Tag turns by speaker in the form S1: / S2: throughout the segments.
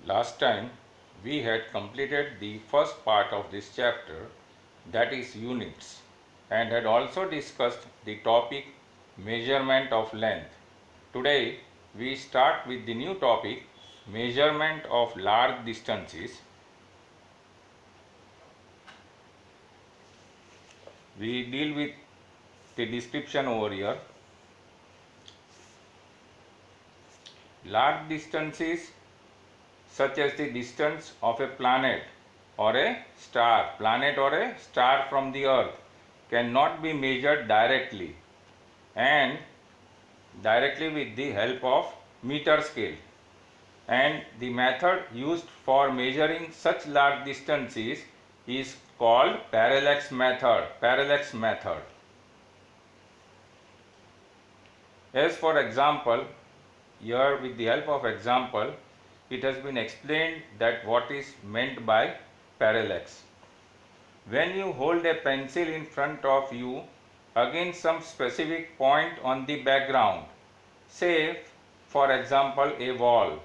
S1: Last time we had completed the first part of this chapter, that is units, and had also discussed the topic measurement of length. Today we start with the new topic measurement of large distances. We deal with the description over here. Large distances such as the distance of a planet or a star from the earth cannot be measured directly with the help of meter scale, and the method used for measuring such large distances is called parallax method. As for example, here with the help of example, it has been explained that what is meant by parallax. When you hold a pencil in front of you against some specific point on the background, say for example a wall,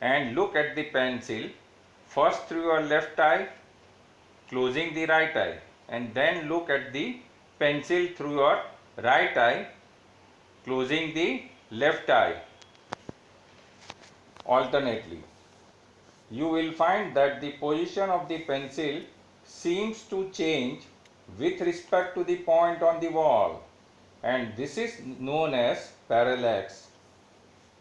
S1: and look at the pencil first through your left eye, closing the right eye, and then look at the pencil through your right eye, closing the left eye alternately, you will find that the position of the pencil seems to change with respect to the point on the wall, and this is known as parallax.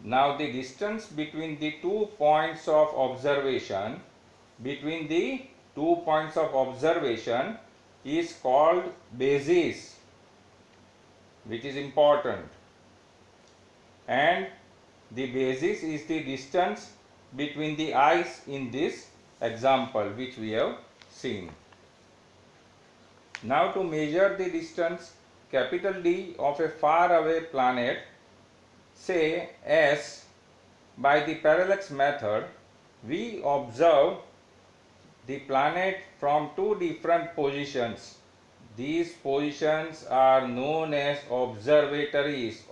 S1: Now the distance between the 2 points of observation is called basis, which is important, and the basis is the distance between the eyes in this example which we have seen. Now to measure the distance capital D of a far away planet, say S, by the parallax method, we observe the planet from two different positions. These positions are known as observatories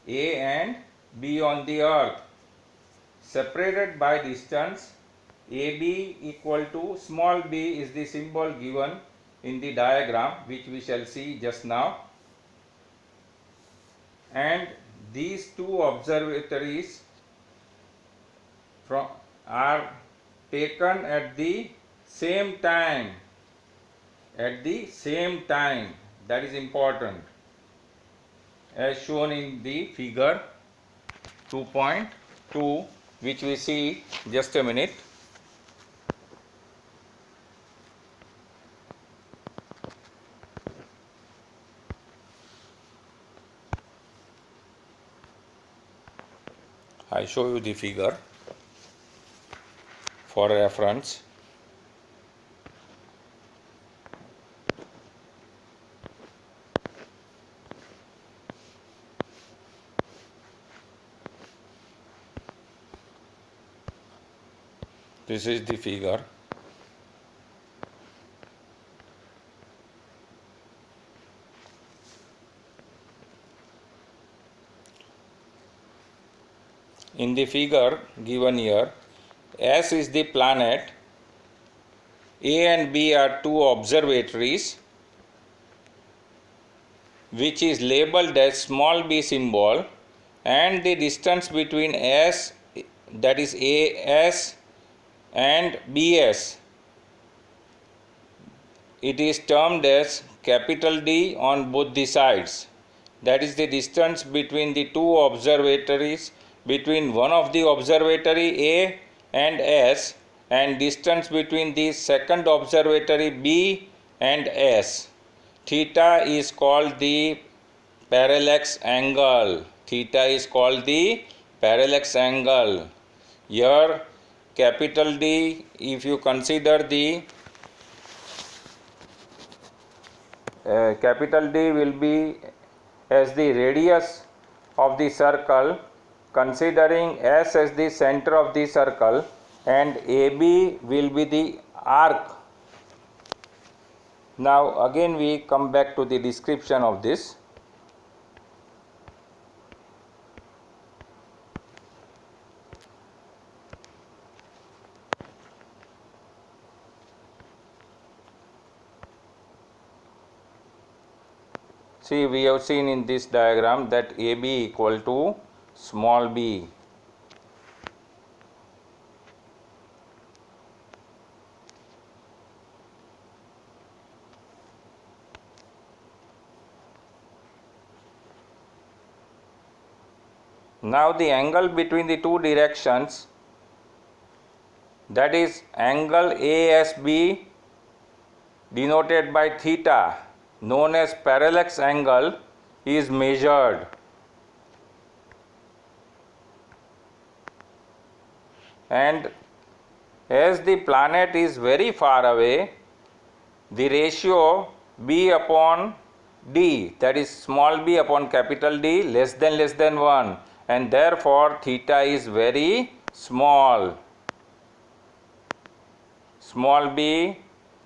S1: A and B on the earth, separated by distance AB equal to small b is the symbol given in the diagram which we shall see just now, and these two observatories are taken at the same time, that is important, as shown in the figure 2.2, which we see just a minute. I show you the figure for reference. This is the figure. In the figure given here, S is the planet, A and B are two observatories which is labeled as small b symbol, and the distance between S, that is AS, and BS, it is termed as capital D on both the sides. That is the distance between the two observatories, between one of the observatory A and S, and distance between the second observatory B and S. Theta is called the parallax angle. Here capital D, if you consider the capital D will be as the radius of the circle, considering S as the center of the circle, and AB will be the arc. Now again we come back to the description of this. See, we have seen in this diagram that AB equal to small b. Now the angle between the two directions, that is angle ASB denoted by theta, known as parallax angle, is measured. And as the planet is very far away, the ratio b upon d, that is small b upon capital D, less than 1, and therefore theta is very small. Small b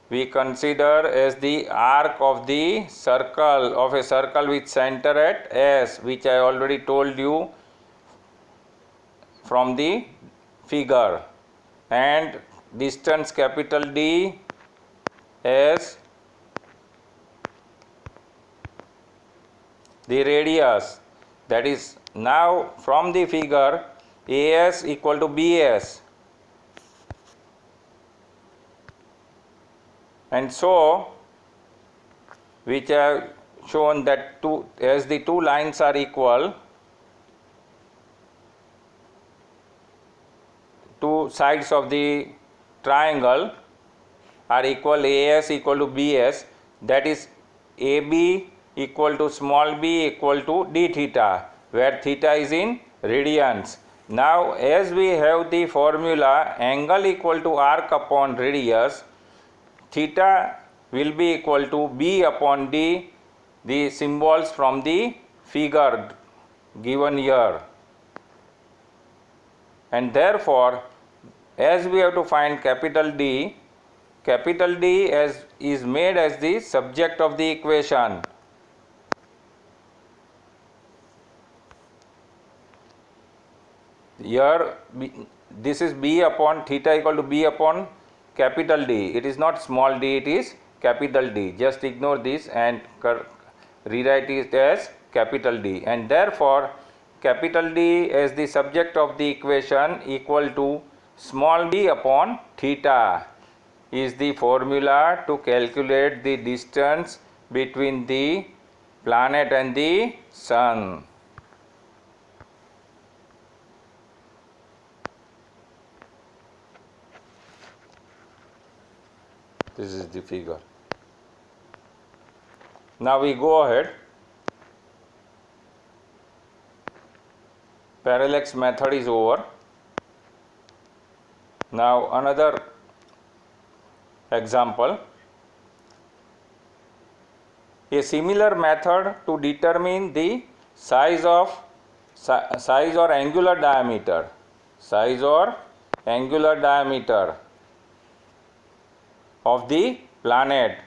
S1: we consider as the arc of the circle, of a circle with center at S, which I already told you from the figure, and distance capital D as the radius. That is, now from the figure, AS equal to BS, and so which I have shown that as the two lines are equal, two sides of the triangle are equal, AS equal to BS, that is AB equal to small b equal to d theta, where theta is in radians. Now as we have the formula angle equal to arc upon radius, theta will be equal to b upon d, the symbols from the figure given here. And therefore, as we have to find capital D as is made as the subject of the equation. Here this is b upon theta equal to b upon capital D. It is not small d, it is capital D. Just ignore this and rewrite it as capital D. And therefore, capital D as the subject of the equation equal to small b upon theta is the formula to calculate the distance between the planet and the sun. This is the figure. Now we go ahead. Parallax method is over. Now another example. A similar method to determine the size or angular diameter. Size or angular diameter of the planet,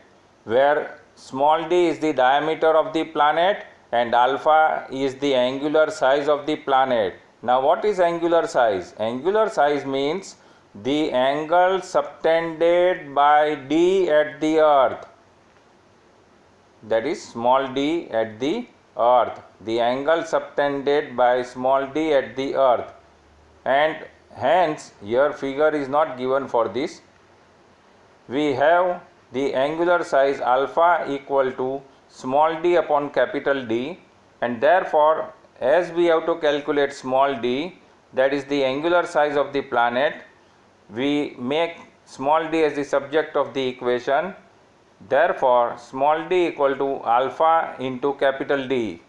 S1: where small d is the diameter of the planet and alpha is the angular size of the planet. Now what is angular size? Angular size means the angle subtended by d at the earth, that is small d at the earth, the angle subtended by small d at the earth, and hence your figure is not given for this. We have the angular size alpha equal to small d upon capital D, and therefore as we have to calculate small d, that is the angular size of the planet, we make small d as the subject of the equation. Therefore small d equal to alpha into capital D,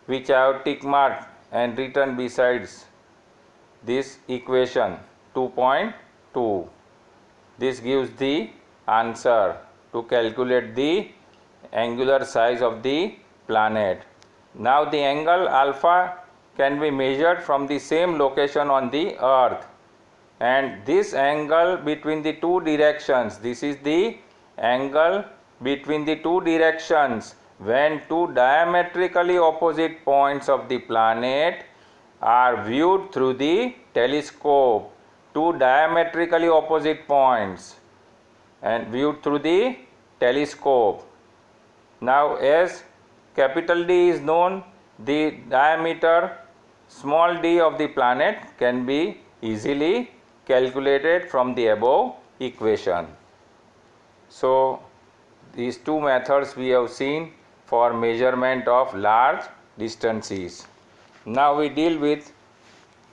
S1: which I have tick marked and written besides this equation 2.2. This gives the answer to calculate the angular size of the planet. Now the angle alpha can be measured from the same location on the earth, and this angle between the two directions, this is the angle between the two directions when two diametrically opposite points of the planet are viewed through the telescope. Two diametrically opposite points and viewed through the telescope. Now as capital D is known, the diameter small d of the planet can be easily calculated from the above equation. So these two methods we have seen for measurement of large distances. Now we deal with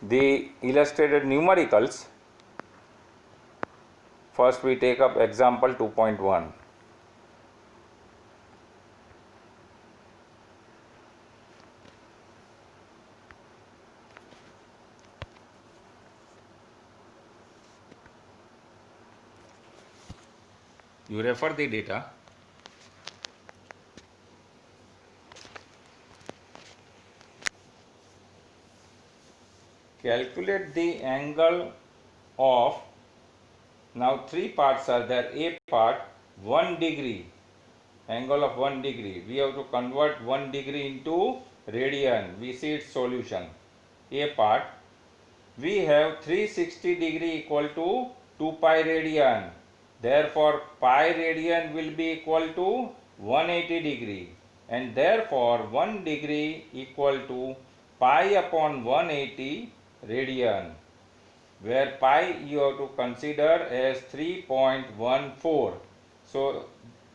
S1: the illustrated numericals. First we take up example 2.1. You refer the data. Calculate the angle of, now three parts are there. A part 1 degree, angle of 1 degree. We have to convert 1 degree into radian. We see its solution. A part, we have 360 degree equal to 2 pi radian. Therefore, pi radian will be equal to 180 degree, and therefore 1 degree equal to pi upon 180 radian, where pi you have to consider as 3.14. So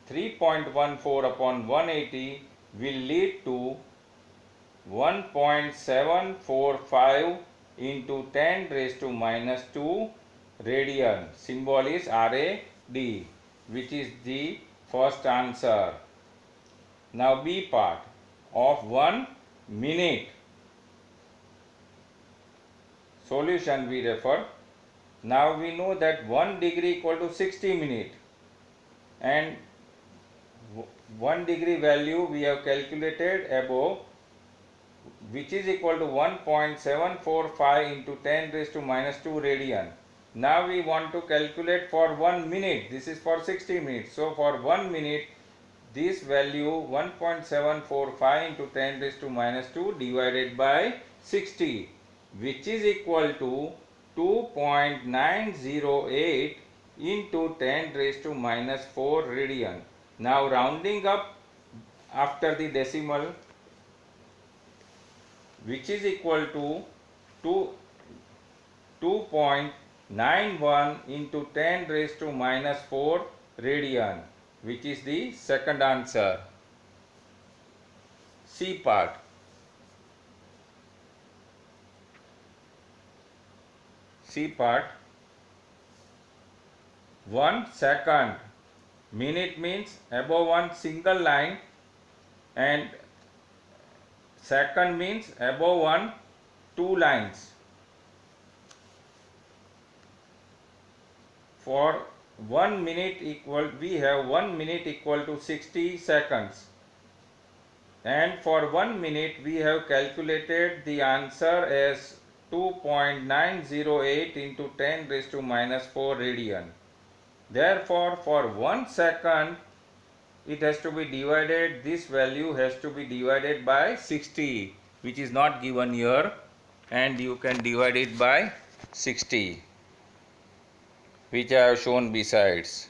S1: 3.14 upon 180 will lead to 1.745 into 10 raised to minus 2 radian. Symbol is RAD, which is the first answer. Now B part, of 1 minute. Solution we refer. Now we know that 1 degree equal to 60 minutes, and 1 degree value we have calculated above, which is equal to 1.745 into 10 raised to minus 2 radian. Now we want to calculate for 1 minute. This is for 60 minutes. So for 1 minute, this value 1.745 into 10 raised to minus 2 divided by 60, which is equal to 2.908 into 10 raised to minus 4 radian. Now rounding up after the decimal, which is equal to 2.91 into 10 raised to minus 4 radian, which is the second answer. C part. C part, 1 second. Minute means above one single line, and second means above one two lines. For 1 minute equal, we have 1 minute equal to 60 seconds, and for 1 minute we have calculated the answer as 2.908 into 10 raised to minus 4 radian. Therefore, for 1 second it has to be divided, this value has to be divided by 60, which is not given here, and you can divide it by 60, which I have shown besides.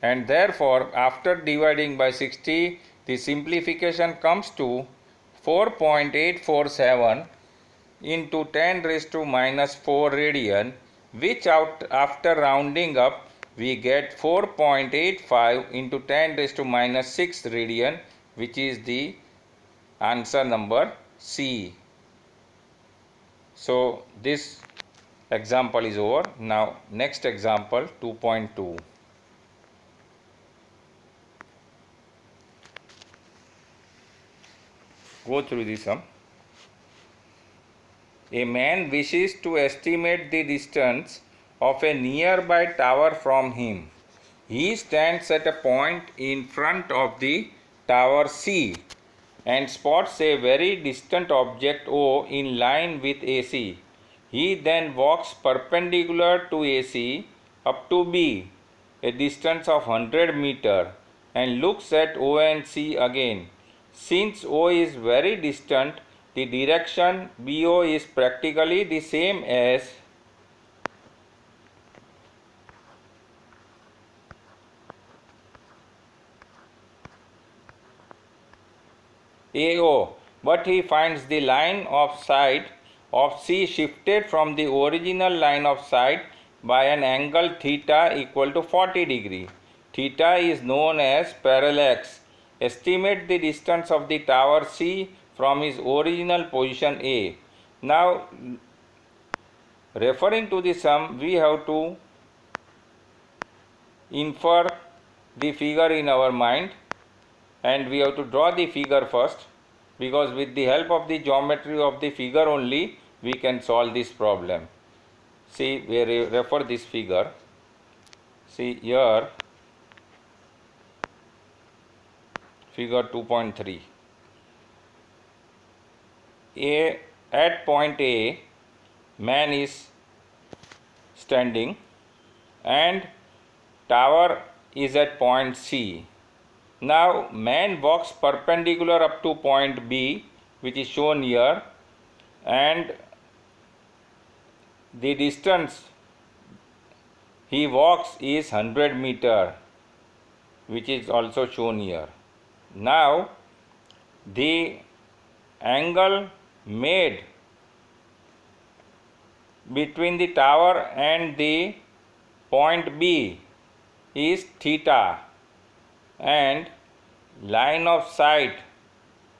S1: And therefore, after dividing by 60, the simplification comes to 4.847 into 10 raised to minus 4 radian, which after rounding up we get 4.85 into 10 raised to minus 6 radian, which is the answer number C. So this example is over. Now next example 2.2. Go through this sum. A man wishes to estimate the distance of a nearby tower from him. He stands at a point in front of the tower C and spots a very distant object O in line with AC. He then walks perpendicular to AC up to B, a distance of 100 meters, and looks at O and C again. Since O is very distant, the direction BO is practically the same as AO, but he finds the line of sight of C shifted from the original line of sight by an angle theta equal to 40 degree. Theta is known as parallax. Estimate the distance of the tower C from his original position A. Now, referring to the sum, we have to infer the figure in our mind, and we have to draw the figure first, because with the help of the geometry of the figure only we can solve this problem. See, we refer this figure. See here, figure 2.3. At point A, man is standing and tower is at point C. Now man walks perpendicular up to point B, which is shown here, and the distance he walks is 100 meter, which is also shown here. Now the angle made between the tower and the point B is theta, and line of sight,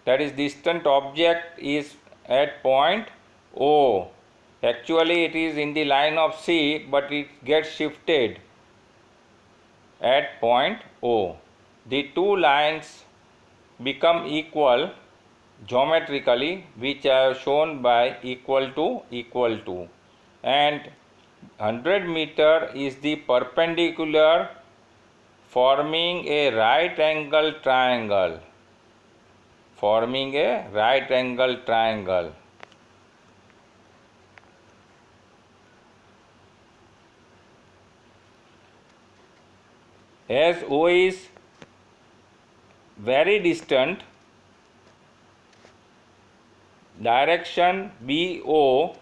S1: that is distant object, is at point O. Actually it is in the line of C, but it gets shifted at point O. The two lines become equal geometrically, which I have shown by equal to, and 100 meter is the perpendicular forming a right angle triangle. As O is very distant, direction BO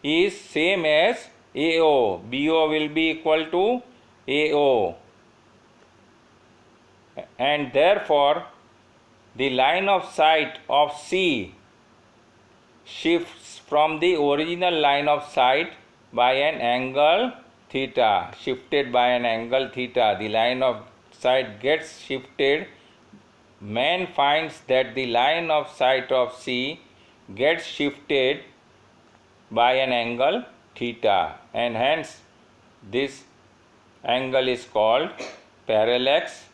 S1: is same as AO. BO will be equal to AO, and therefore the line of sight of C shifts from the original line of sight by an angle theta. The line of sight gets shifted. Man finds that the line of sight of C gets shifted by an angle theta, and hence this angle is called parallax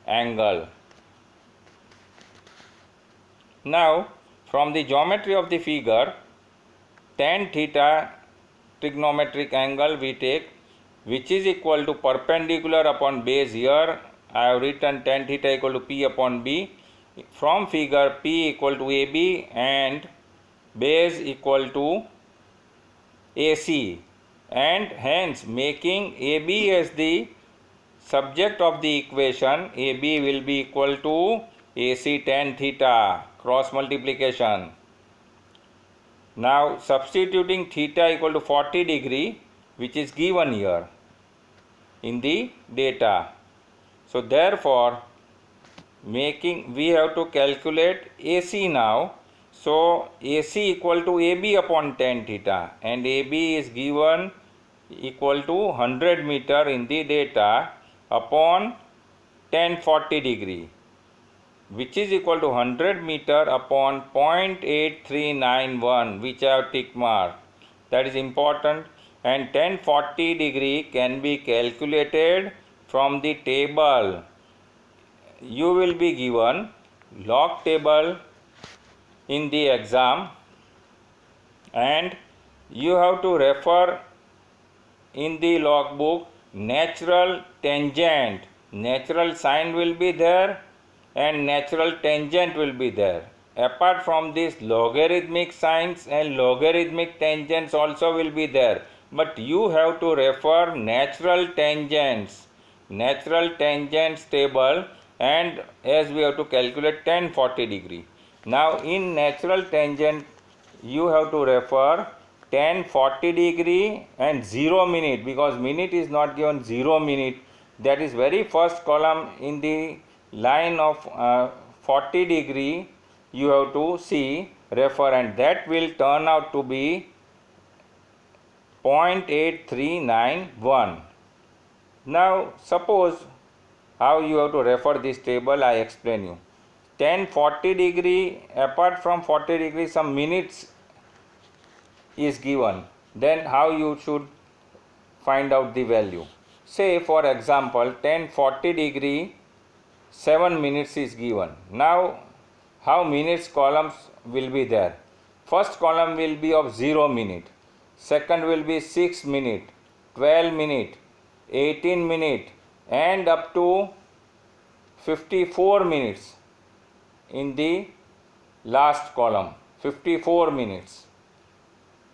S1: angle. Now, from the geometry of the figure, tan theta trigonometric angle we take, which is equal to perpendicular upon base. Here I have written tan theta equal to P upon B. From figure, P equal to AB and base equal to AC, and hence making AB as the subject of the equation, AB will be equal to AC tan theta, cross multiplication. Now substituting theta equal to 40 degree, which is given here in the data. So therefore we have to calculate AC now. So AC equal to AB upon tan theta, and AB is given equal to 100 meter in the data upon tan 40 degree, which is equal to 100 meter upon 0.8391, which I have tick mark. That is important. And tan 40 degree can be calculated from the table. You will be given log table in the exam, and you have to refer in the log book natural tangent. Natural sine will be there and natural tangent will be there. Apart from this, logarithmic sines and logarithmic tangents also will be there, but you have to refer natural tangents table, and as we have to calculate tan 40 degree. Now in natural tangent you have to refer tan 40 degree and 0 minute, because minute is not given. 0 minute, that is very first column in the line of 40 degree you have to see, refer, and that will turn out to be 0.8391. Now suppose how you have to refer this table, I explain you. 10-40 degree, apart from 40 degree some minutes is given, then how you should find out the value. Say for example 10-40 degree 7 minutes is given. Now how minutes columns will be there? First column will be of 0 minute, second will be 6 minute, 12 minute, 18 minute, and up to 54 minutes in the last column, 54 minutes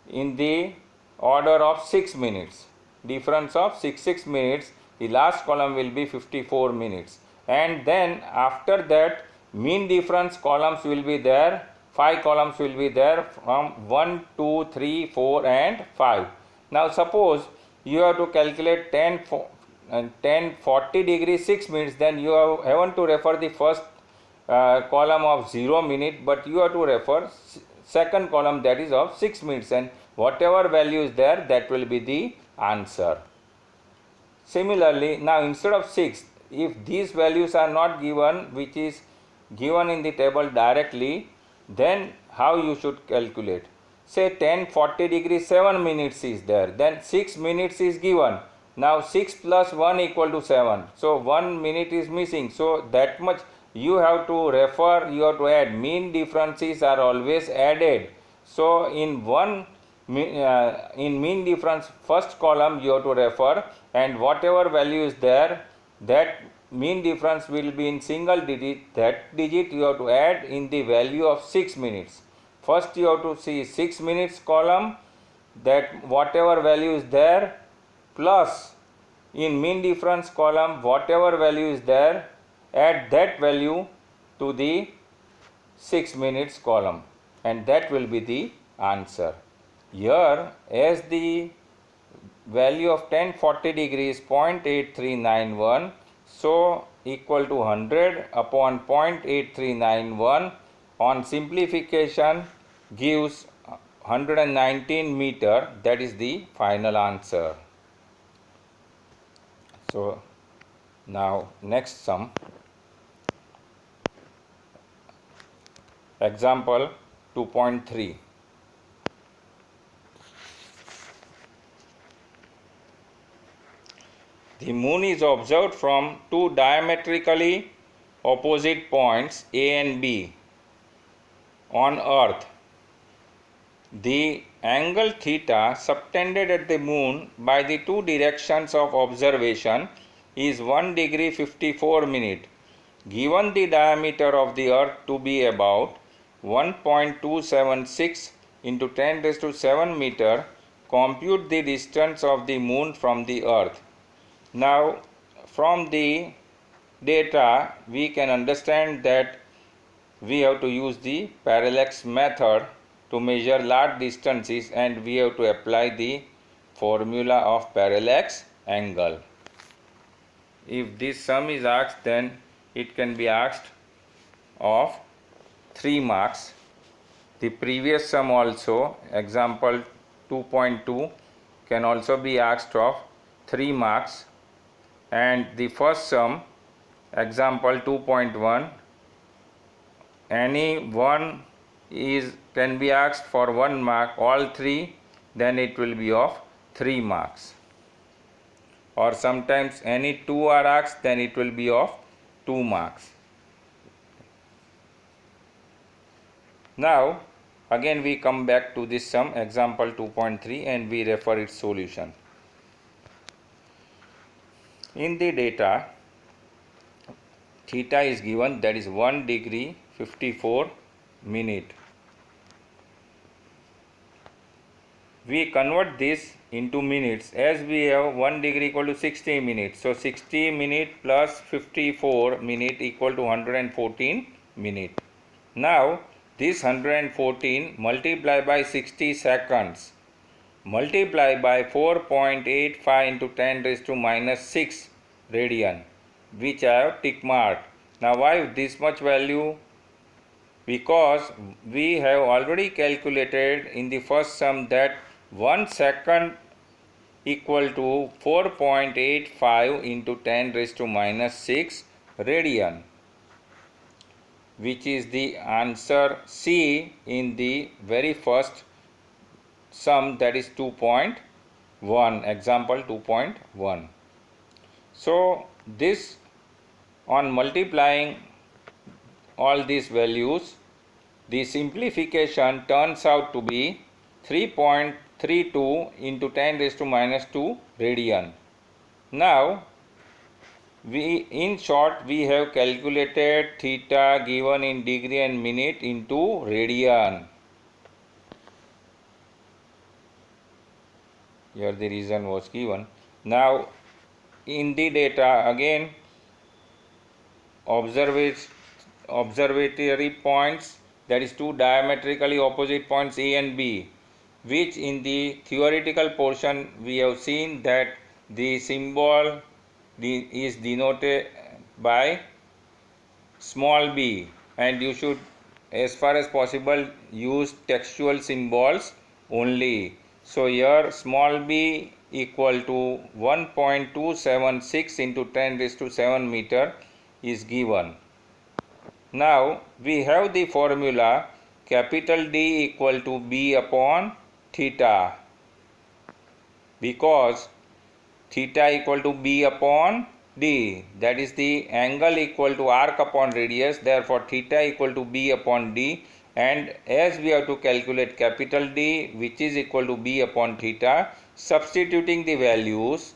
S1: in the order of 6 minutes, difference of 6 minutes, the last column will be 54 minutes, and then after that mean difference columns will be there, 5 columns will be there from 1, 2, 3, 4 and 5. Now suppose you have to calculate 10-40 degree 6 minutes, then you haven't to refer the first column of 0 minute, but you have to refer second column, that is of 6 minutes, and whatever value is there, that will be the answer. Similarly, now instead of 6, if these values are not given, which is given in the table directly, then how you should calculate? Say 10-40 degree 7 minutes is there, then 6 minutes is given. Now 6 plus 1 equal to 7, so 1 minute is missing, so that much you have to refer, you have to add. Mean differences are always added, so in mean difference first column you have to refer, and whatever value is there, that mean difference will be in single digit, that digit you have to add in the value of 6 minutes. First you have to see 6 minutes column, that whatever value is there, plus in mean difference column whatever value is there, add that value to the 6 minutes column, and that will be the answer. Here, as the value of 10-40 degree is 0.8391, so equal to 100 upon 0.8391, on simplification gives 119 meter. That is the final answer. So now next sum, example 2.3. The moon is observed from two diametrically opposite points A and B on earth. The angle theta subtended at the moon by the two directions of observation is 1 degree 54 minute. Given the diameter of the earth to be about 1.276 into 10 raised to 7 meter, compute the distance of the moon from the earth. Now from the data we can understand that we have to use the parallax method to measure large distances, and we have to apply the formula of parallax angle. If this sum is asked, then it can be asked of 3 marks. The previous sum also, example 2.2, can also be asked of 3 marks, and the first sum, example 2.1, any one can be asked for 1 mark, all 3, then it will be of 3 marks, or sometimes any 2 are asked, then it will be of 2 marks. Now again we come back to this sum, example 2.3, and we refer its solution. In the data, theta is given, that is 1 degree 54 minute. We convert this into minutes, as we have 1 degree equal to 60 minutes. So 60 minute plus 54 minute equal to 114 minute. Now this 114 multiply by 60 seconds, multiply by 4.85 into 10 raised to minus 6 radian, which I have tick marked. Now why this much value? Because we have already calculated in the first sum that 1 second equal to 4.85 into 10 raised to minus 6 radian, which is the answer C in the very first sum, that is 2.1, example 2.1. So this, on multiplying all these values, the simplification turns out to be 3.32 into 10 raised to minus 2 radian. Now, in short, we have calculated theta given in degree and minute into radian. Here the reason was given. Now, in the data again, observatory points, that is two diametrically opposite points A and B, which in the theoretical portion we have seen that the symbol is denoted by small b, and you should as far as possible use textual symbols only. So here small b equal to 1.276 into 10 raised to 7 meter is given. Now we have the formula capital D equal to B upon theta, because theta equal to B upon D, that is the angle equal to arc upon radius, therefore theta equal to B upon D, and as we have to calculate capital D, which is equal to B upon theta, substituting the values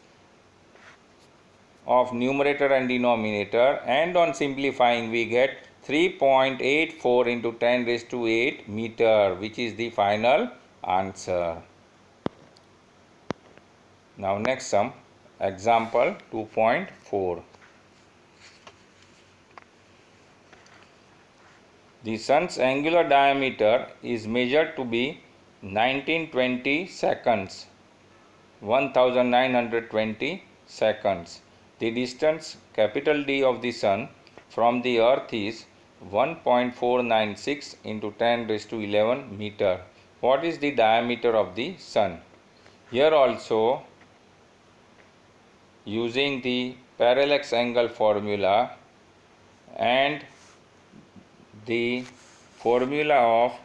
S1: of numerator and denominator, and on simplifying we get 3.84 into 10 raised to 8 meter, which is the final answer. Now next sum, example 2.4. The sun's angular diameter is measured to be 1920 seconds, 1920 seconds. The distance capital D of the sun from the earth is 1.496 into 10 raised to 11 meter. What is the diameter of the sun? Here also, using the parallax angle formula and the formula of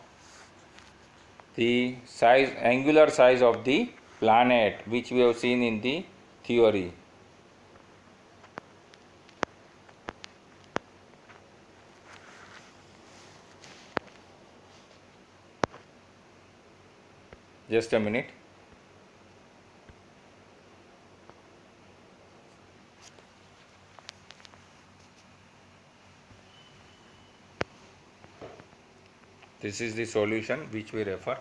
S1: the angular size of the planet, which we have seen in the theory. Just a minute. This is the solution which we refer.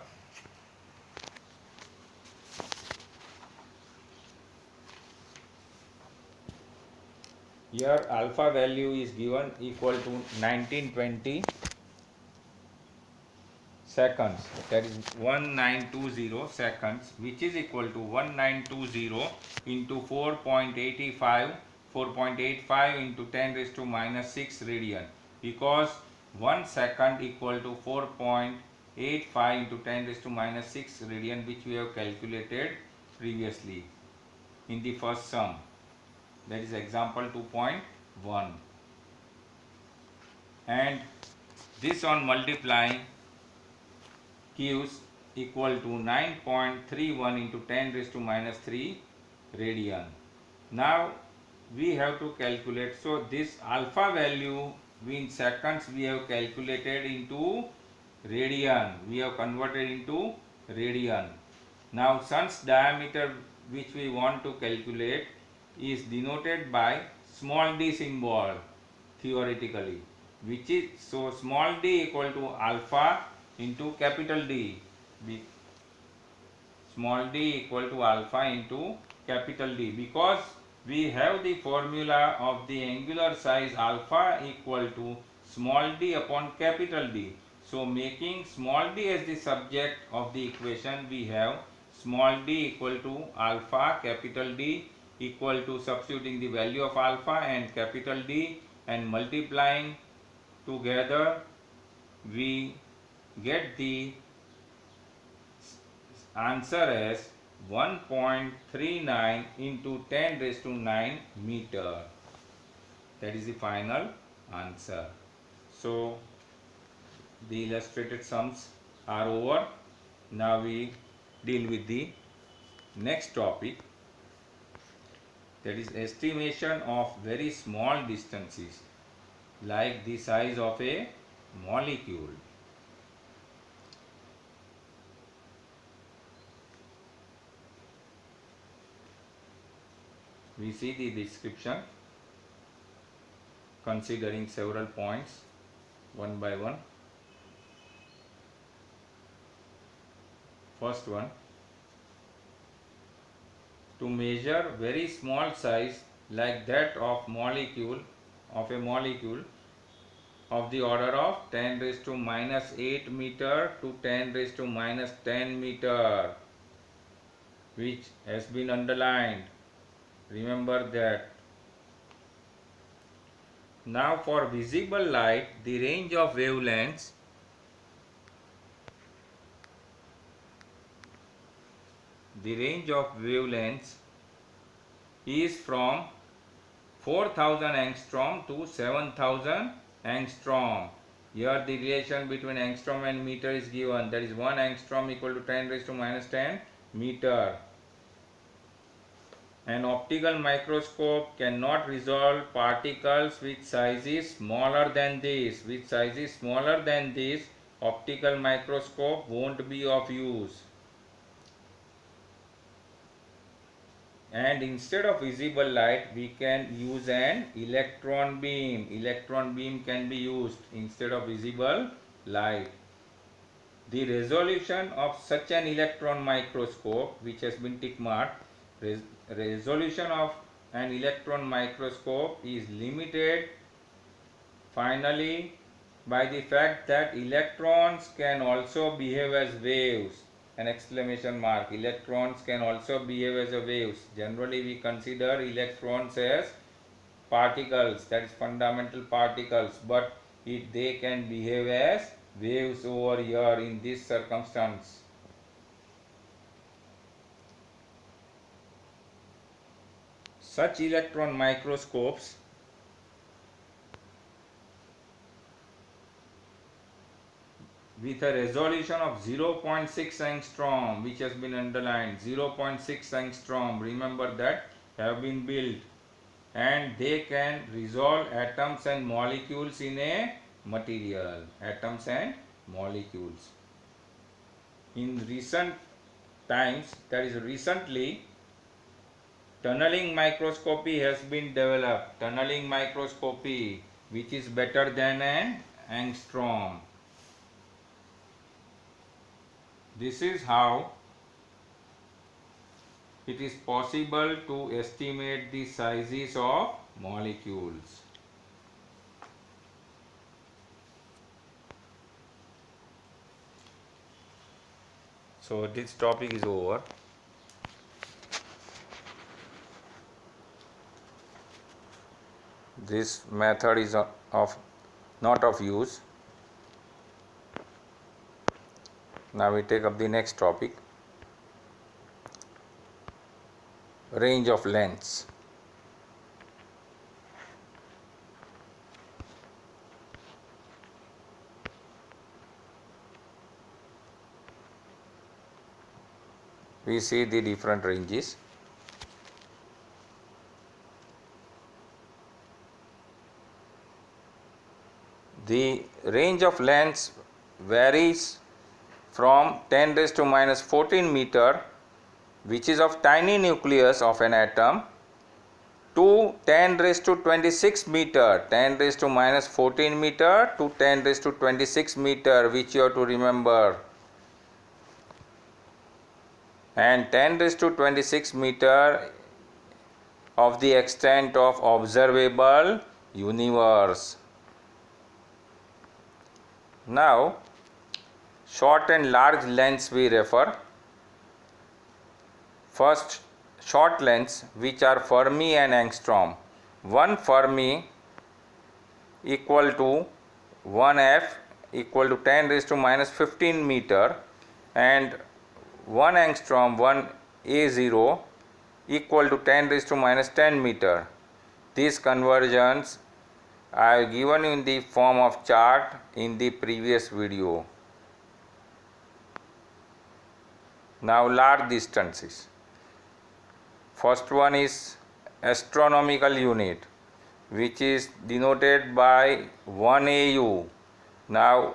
S1: Here alpha value is given equal to 1920 seconds, that is 1920 seconds, which is equal to 1920 into 4.85 into 10 raised to minus 6 radian, because 1 second equal to 4.85 into 10 raised to minus 6 radian, which we have calculated previously in the first sum, that is example 2.1, and this on multiplying gives equal to 9.31 into 10 raised to minus 3 radian. Now we have to calculate, so this alpha value in seconds we have calculated into radian, we have converted into radian. Now sun's diameter, which we want to calculate, is denoted by small d symbol theoretically, which is, so small d equal to alpha into capital D, small d equal to alpha into capital D, because we have the formula of the angular size alpha equal to small d upon capital D. So making small d as the subject of the equation, we have small d equal to alpha, capital D equal to, substituting the value of alpha, and capital D and multiplying together we get the answer as 1.39 into 10 raised to 9 meter. That is the final answer. So the illustrated sums are over. Now we deal with the next topic, that is estimation of very small distances like the size of a molecule. We see the description considering several points one by one. First one, to measure very small size like that of a molecule of the order of 10 raised to minus 8 meter to 10 raised to minus 10 meter, which has been underlined. Remember that. Now for visible light, the range of wavelengths is from 4000 angstrom to 7000 angstrom. Here the relation between angstrom and meter is given, that is 1 angstrom equal to 10 raised to minus 10 meter. An optical microscope cannot resolve particles which size is smaller than this. Optical microscope won't be of use. And instead of visible light, we can use an electron beam. Electron beam can be used instead of visible light. The resolution of such an electron microscope, which has been tick marked, resolution of an electron microscope is limited finally by the fact that electrons can also behave as waves. An exclamation mark. Electrons can also behave as a waves. Generally we consider electrons as particles, that is fundamental particles, but they can behave as waves over here in this circumstance. Such electron microscopes with a resolution of 0.6 angstrom, which has been underlined, 0.6 angstrom, remember that, have been built, and they can resolve atoms and molecules in a material. In recent times, that is recently, tunneling microscopy has been developed. Tunneling microscopy, which is better than an angstrom. This is how it is possible to estimate the sizes of molecules. So this topic is over. This method is not of use. Now we take up the next topic, range of lengths. We see the different ranges. The range of lengths varies from 10 raised to minus 14 meter, which is of tiny nucleus of an atom, to 10 raised to 26 meter, 10 raised to minus 14 meter to 10 raised to 26 meter, which you have to remember, and 10 raised to 26 meter of the extent of observable universe. Now short and large lengths we refer. First, short lengths, which are Fermi and angstrom. 1 Fermi equal to 1F equal to 10 raised to minus 15 meter and 1 angstrom 1 A0 equal to 10 raised to minus 10 meter. These conversions I have given you in the form of chart in the previous video. Now large distances. First one is astronomical unit, which is denoted by 1 AU. Now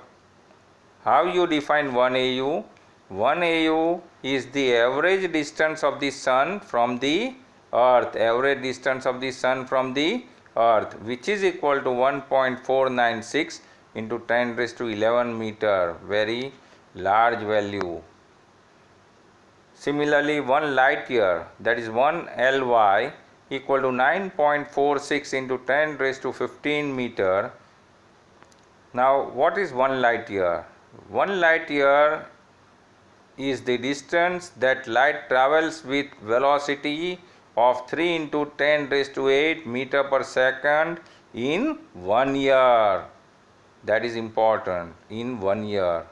S1: how you define 1 AU? 1 AU is the average distance of the sun from the earth, average distance of the sun from the earth, which is equal to 1.496 into 10 raised to 11 meter, very large value. Similarly, 1 light year, that is 1 LY equal to 9.46 into 10 raised to 15 meter. Now what is 1 light year? 1 light year is the distance that light travels with velocity of 3 into 10 raised to 8 meter per second in 1 year. That is important, in 1 year.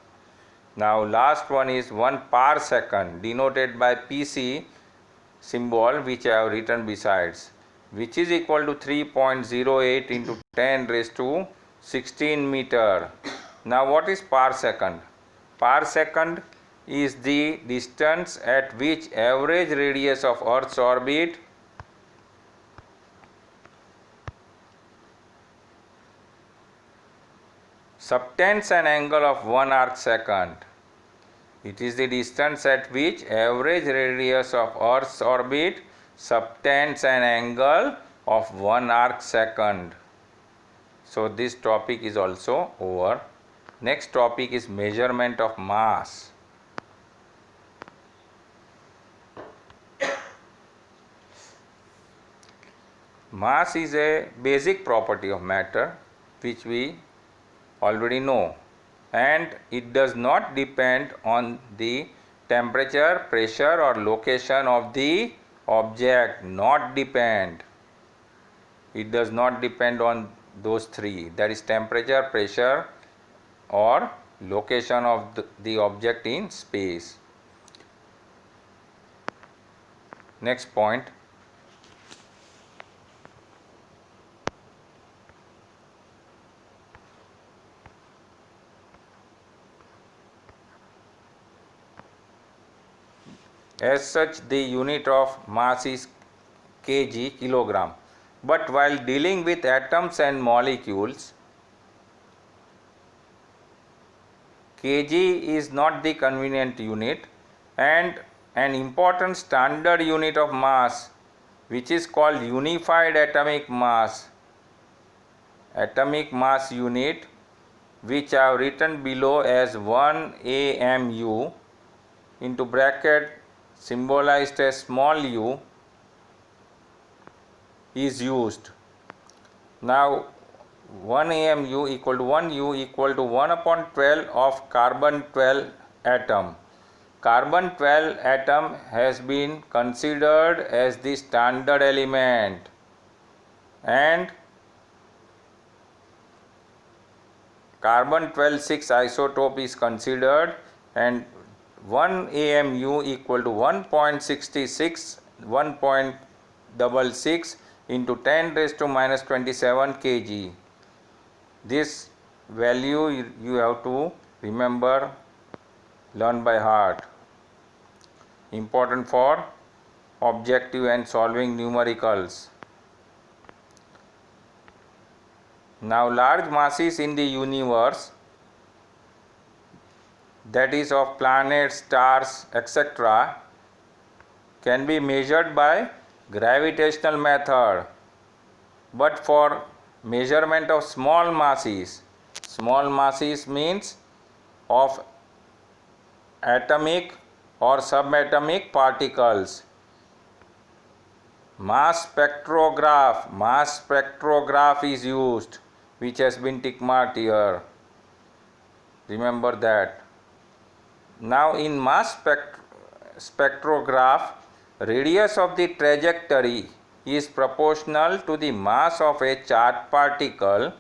S1: Now last one is 1 parsecond, denoted by PC symbol, which I have written besides, which is equal to 3.08 into 10 raised to 16 meter. Now what is parsecond? Parsecond is the distance at which average radius of Earth's orbit subtends an angle of 1 arc second. It is the distance at which average radius of Earth's orbit subtends an angle of 1 arc second. So this topic is also over. Next topic is measurement of mass. Mass is a basic property of matter which we already know, and it does not depend on the temperature, pressure or location of the object. Not depend. It does not depend on those three, that is temperature, pressure or location of the object in space. Next point. As such, the unit of mass is kg, kilogram. But while dealing with atoms and molecules, kg is not the convenient unit, and an important standard unit of mass, which is called unified atomic mass unit, which I have written below as 1 AMU into bracket symbolized as small u, is used. Now 1 AMU equal to 1 U equal to 1 upon 12 of carbon 12 atom. Carbon 12 atom has been considered as the standard element, and carbon 12 6 isotope is considered, and 1 AMU equal to 1.66 1.66 into 10 raised to minus 27 kg. This value you have to remember, learn by heart. Important for objective and solving numericals. Now large masses in the universe, that is of planets, stars, etc., can be measured by gravitational method. But for measurement of small masses means of atomic or subatomic particles, mass spectrograph is used, which has been tick marked here. Remember that. Now in mass spectrograph, radius of the trajectory is proportional to the mass of a charged particle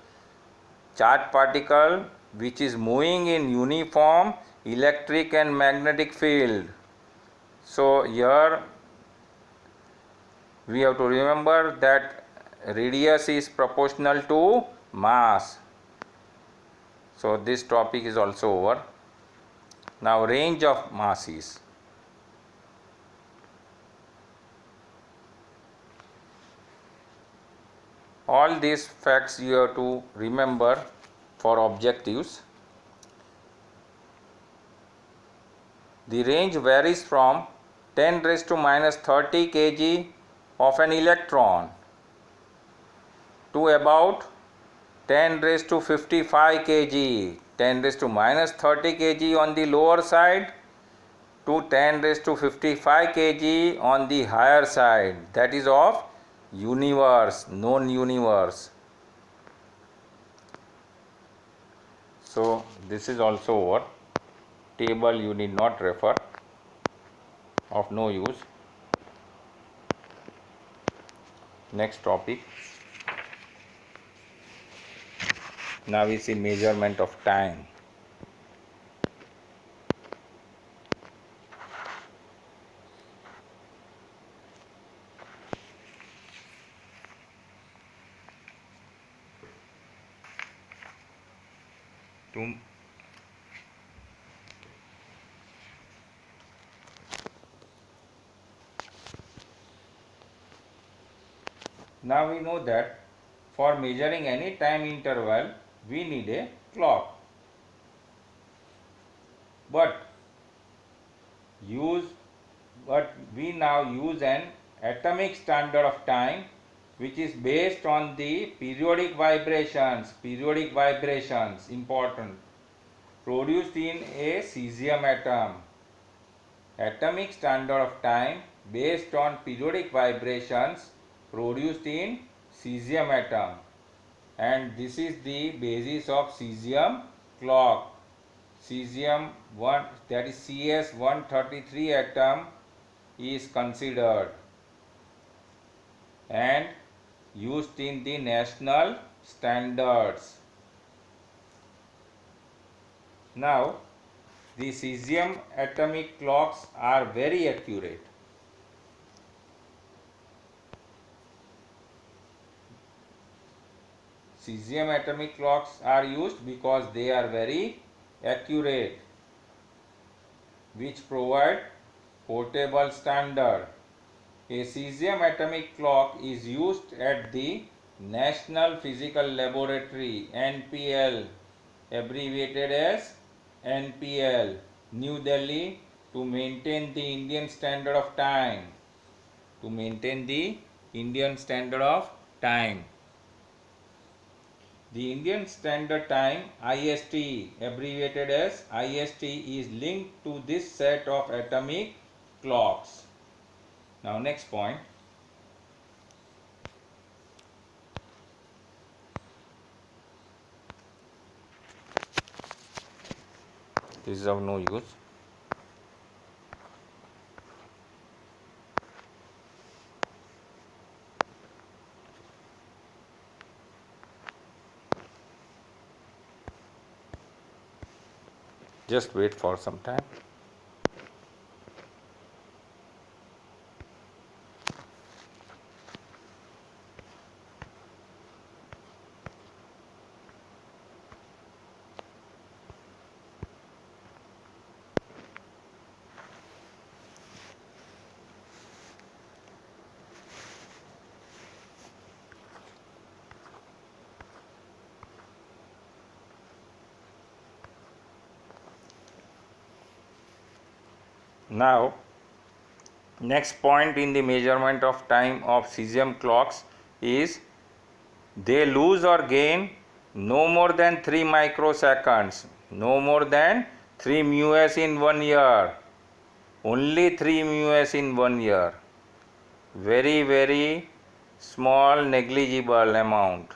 S1: charged particle which is moving in uniform electric and magnetic field. So here we have to remember that radius is proportional to mass. So this topic is also over. Now range of masses. All these facts you have to remember for objectives. The range varies from 10 raised to minus 30 kg of an electron to about 10 raised to 55 kg, 10 raised to minus 30 kg on the lower side to 10 raised to 55 kg on the higher side, that is of universe, known universe. So this is also over. Table you need not refer, of no use. Next topic. Now we see measurement of time. Now we know that for measuring any time interval we need a clock, but we now use an atomic standard of time which is based on the periodic vibrations, important, produced in a cesium atom. Atomic standard of time based on periodic vibrations produced in cesium atom, and this is the basis of cesium clock. Cesium 1, that is CS133 atom is considered and used in the national standards. Now the cesium atomic clocks are very accurate. Cesium atomic clocks are used because they are very accurate, which provide portable standard. A cesium atomic clock is used at the National Physical Laboratory, NPL, abbreviated as NPL, New Delhi, to maintain the Indian Standard of Time. The Indian Standard Time, IST, abbreviated as IST, is linked to this set of atomic clocks. Now next point. This is of no use. Just wait for some time. Now, next point in the measurement of time of cesium clocks is they lose or gain no more than 3 microseconds, no more than 3 µs in 1 year, only 3 µs in 1 year, very, very small, negligible amount.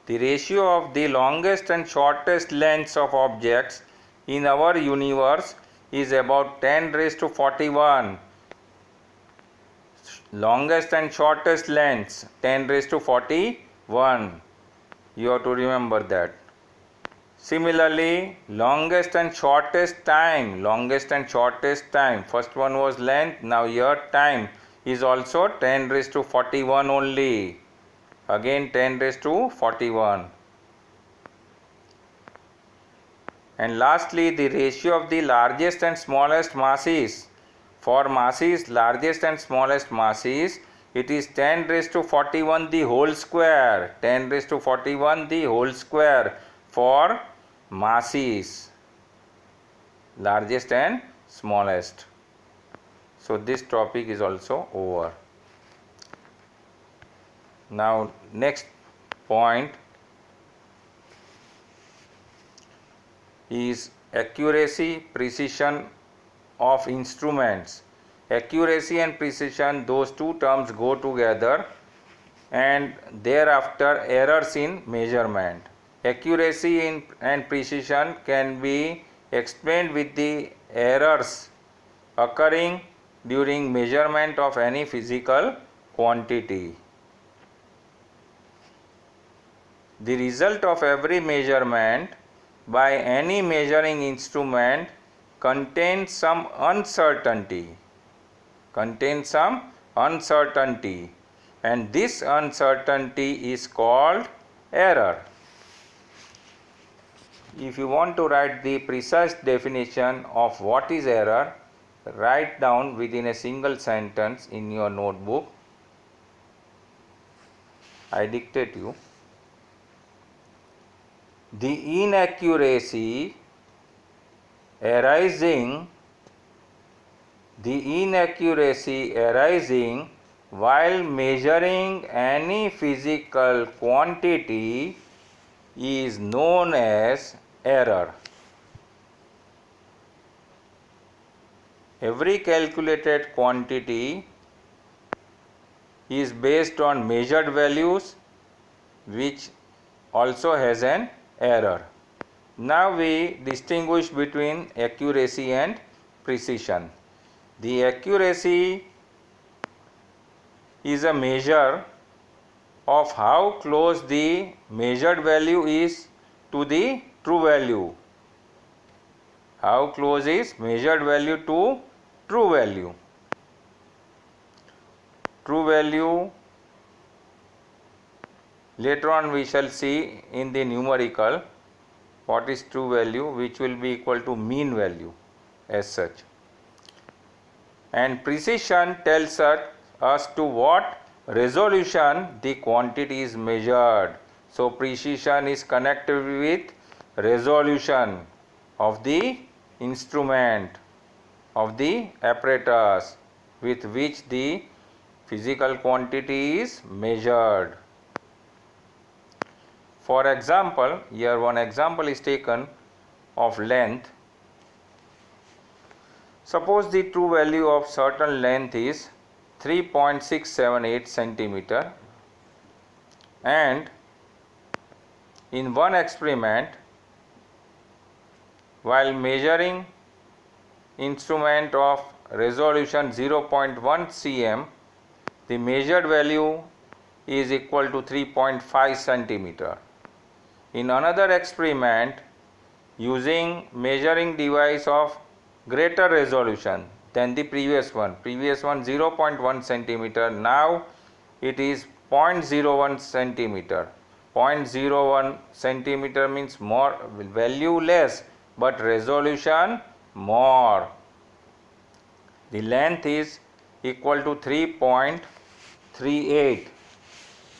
S1: The ratio of the longest and shortest lengths of objects in our universe is about 10 raised to 41. longest and shortest lengths 10 raised to 41. You have to remember that. Similarly, longest and shortest time, first one was length, now here time is also 10 raised to 41 only. Again 10 raised to 41. And lastly, the ratio of the largest and smallest masses. For masses, largest and smallest masses, it is 10 raised to 41 the whole square. 10 raised to 41 the whole square for masses, largest and smallest. So this topic is also over. Now next point is accuracy, precision of instruments. Accuracy and precision, those two terms go together, and thereafter errors in measurement. Accuracy and precision can be explained with the errors occurring during measurement of any physical quantity. The result of every measurement by any measuring instrument contains some uncertainty, and this uncertainty is called error. If you want to write the precise definition of what is error, write down within a single sentence in your notebook. I dictate you. The inaccuracy arising while measuring any physical quantity is known as error. Every calculated quantity is based on measured values, which also has an error. Now we distinguish between accuracy and precision. The accuracy is a measure of how close the measured value is to the true value. How close is measured value to true value? True value, later on we shall see in the numerical what is true value, which will be equal to mean value as such. And precision tells us to what resolution the quantity is measured. So precision is connected with resolution of the instrument, of the apparatus with which the physical quantity is measured. For example, here one example is taken of length. Suppose the true value of certain length is 3.678 centimeter, and in one experiment, while measuring instrument of resolution 0.1 cm, the measured value is equal to 3.5 centimeter. In another experiment, using measuring device of greater resolution than the previous one 0.1 centimeter, now it is 0.01 centimeter. 0.01 centimeter means more value less but resolution more. The length is equal to 3.38.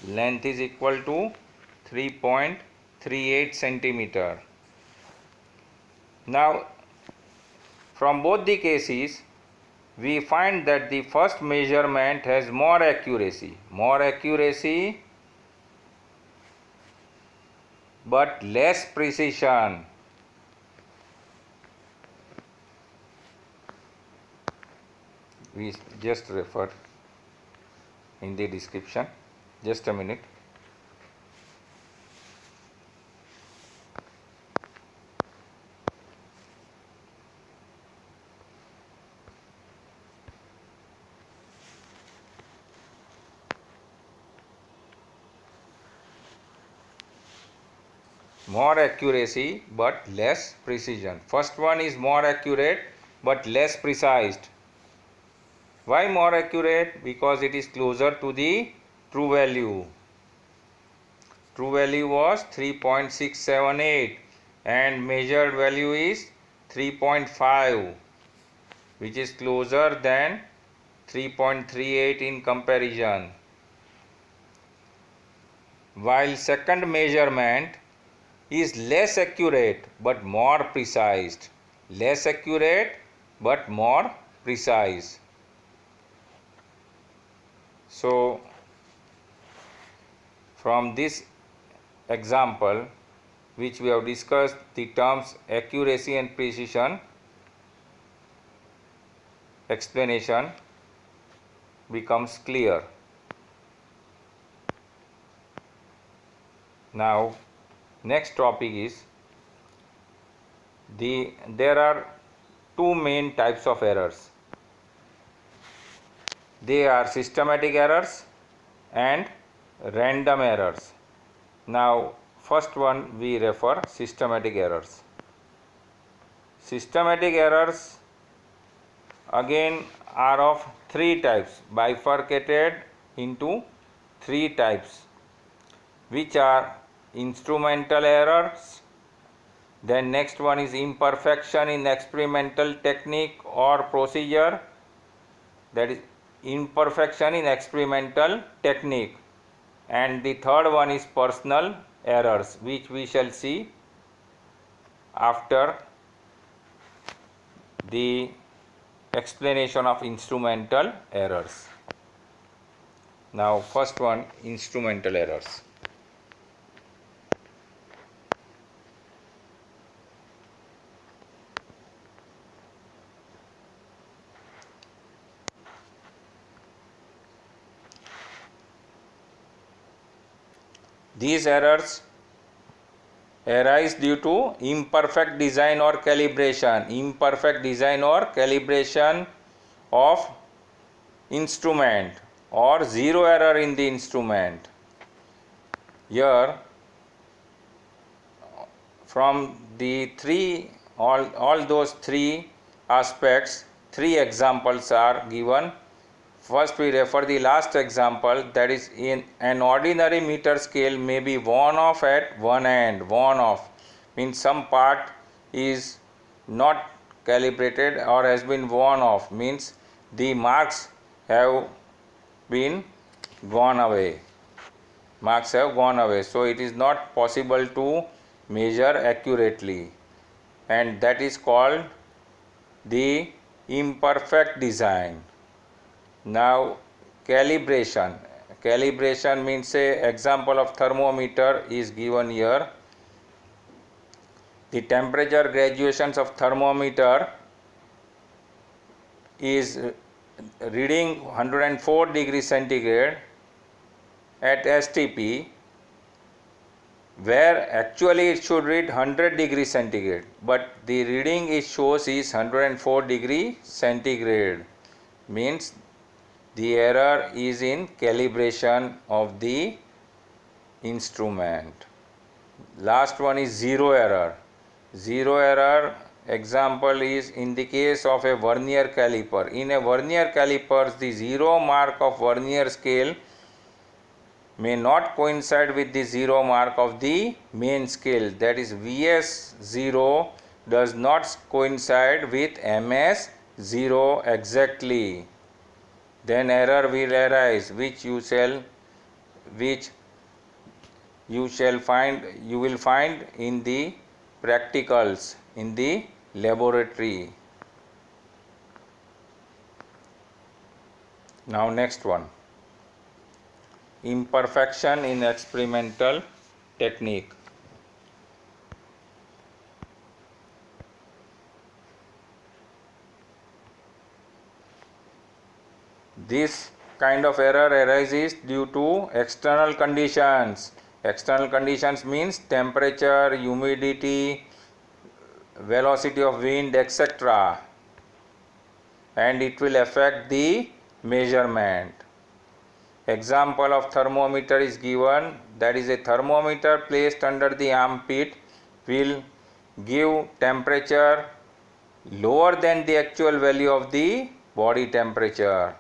S1: Length is equal to 3.38 centimeter. Now from both the cases, we find that the first measurement has more accuracy but less precision. We just refer in the description. Just a minute. more accuracy but less precision. First one is more accurate but less precise. Why more accurate? Because it is closer to the true value. True value was 3.678 and measured value is 3.5, which is closer than 3.38 in comparison. While second measurement is less accurate but more precise. Less accurate but more precise. So from this example which we have discussed, the terms accuracy and precision explanation becomes clear. Now next topic is there are two main types of errors. They are systematic errors and random errors. Now first one we refer systematic errors. Systematic errors again are of three types, bifurcated into three types, which are instrumental errors. Then next one is imperfection in experimental technique or procedure, that is imperfection in experimental technique. And the third one is personal errors, which we shall see after the explanation of instrumental errors. Now first one, instrumental errors. These errors arise due to imperfect design or calibration. Imperfect design or calibration of instrument or zero error in the instrument. Here from the all those three aspects, three examples are given. First we refer the last example, that is in an ordinary meter scale may be worn off at one end. Worn off means some part is not calibrated or has been worn off, means the marks have been gone away. Marks have gone away, so it is not possible to measure accurately, and that is called the imperfect design. Now calibration. Calibration means a example of thermometer is given here. The temperature graduations of thermometer is reading 104 degrees centigrade at STP, where actually it should read 100 degrees centigrade, but the reading it shows is 104 degree centigrade, means the error is in calibration of the instrument. Last one is zero error. Zero error example is in the case of a vernier caliper. In a vernier caliper, the zero mark of vernier scale may not coincide with the zero mark of the main scale, that is VS0 does not coincide with MS0 exactly. Then error will arise, which you will find in the practicals in the laboratory. Now next one, imperfection in experimental technique. This kind of error arises due to external conditions. External conditions means temperature, humidity, velocity of wind, etc. And it will affect the measurement. Example of thermometer is given, that is a thermometer placed under the armpit will give temperature lower than the actual value of the body temperature.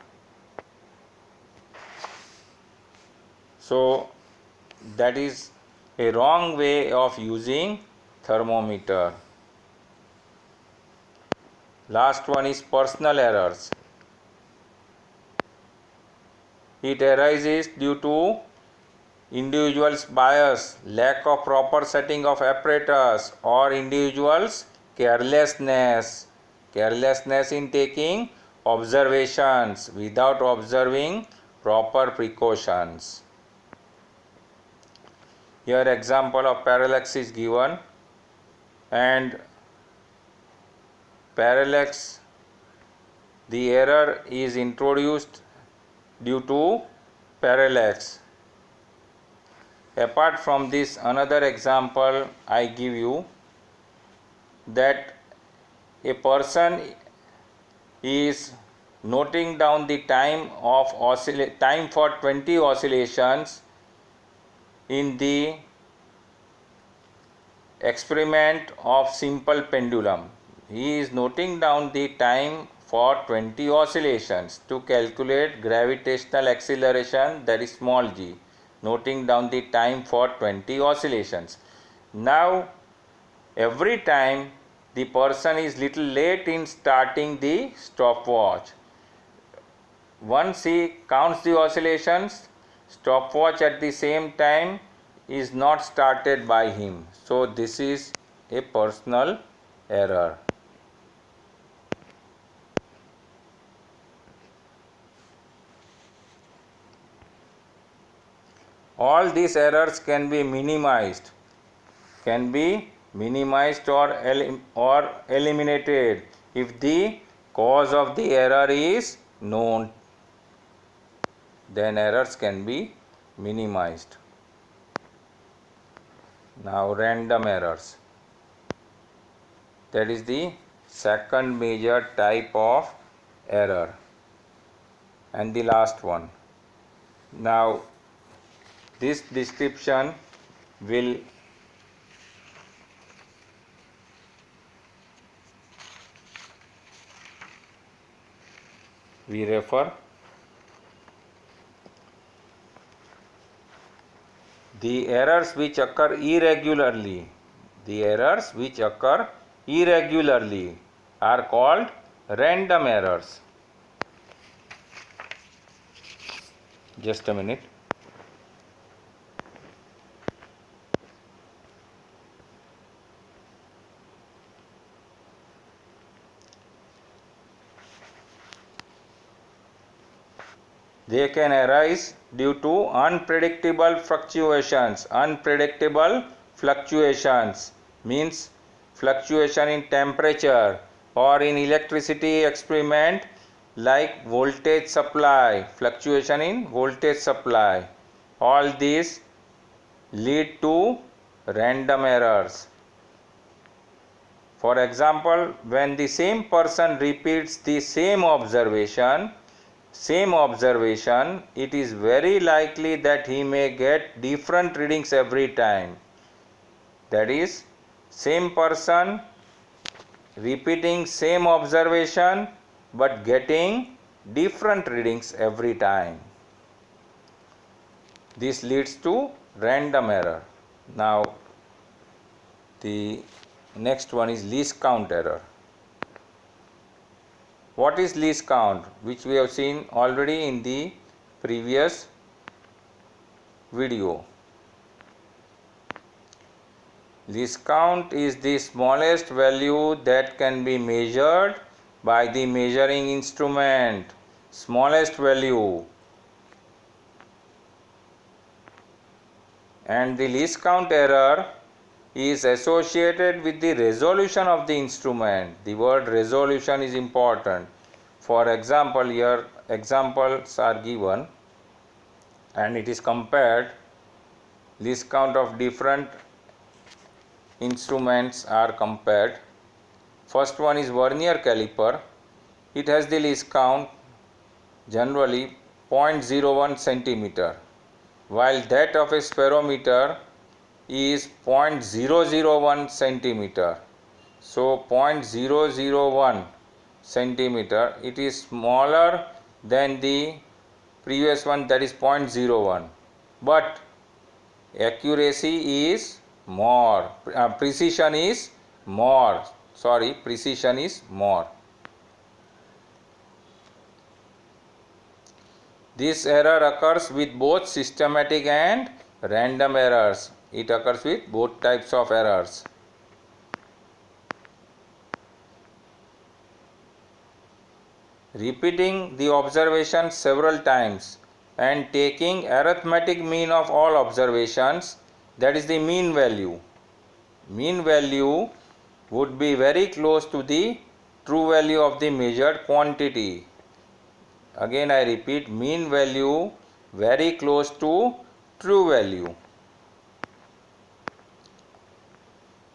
S1: So that is a wrong way of using thermometer. Last one is personal errors. It arises due to individual's bias, lack of proper setting of apparatus, or individual's carelessness in taking observations without observing proper precautions. Here example of parallax is given, and parallax, the error is introduced due to parallax. Apart from this, another example I give you, that a person is noting down the time for 20 oscillations in the experiment of simple pendulum. He is noting down the time for 20 oscillations to calculate gravitational acceleration, that is small g, noting down the time for 20 oscillations. Now every time the person is little late in starting the stopwatch. Once he counts the oscillations, stopwatch at the same time is not started by him. So this is a personal error. All these errors can be minimized or eliminated if the cause of the error is known. Then errors can be minimized. Now random errors, that is the second major type of error and the last one. Now this description will we refer the errors which occur irregularly. The errors which occur irregularly are called random errors. Just a minute. They can arise due to unpredictable fluctuations. Unpredictable fluctuations means fluctuation in temperature, or in electricity experiment like voltage supply, fluctuation in voltage supply. All these lead to random errors. For example, when the same person repeats the same observation, it is very likely that he may get different readings every time. That is, same person repeating same observation but getting different readings every time. This leads to random error. Now the next one is least count error. What is least count, which we have seen already in the previous video? Least count is the smallest value that can be measured by the measuring instrument. Smallest value. And the least count error is associated with the resolution of the instrument. The word resolution is important. For example, here examples are given and it is compared. Least count of different instruments are compared. First one is vernier caliper. It has the least count generally 0.01 centimeter, while that of a spirometer is 0.001 centimeter. So 0.001 centimeter, it is smaller than the previous one, that is 0.01, but accuracy is more, precision is more, precision is more. This error occurs with both systematic and random errors. It occurs with both types of errors. Repeating the observation several times and taking arithmetic mean of all observations, that is the mean value. Mean value would be very close to the true value of the measured quantity. Again I repeat, mean value very close to true value.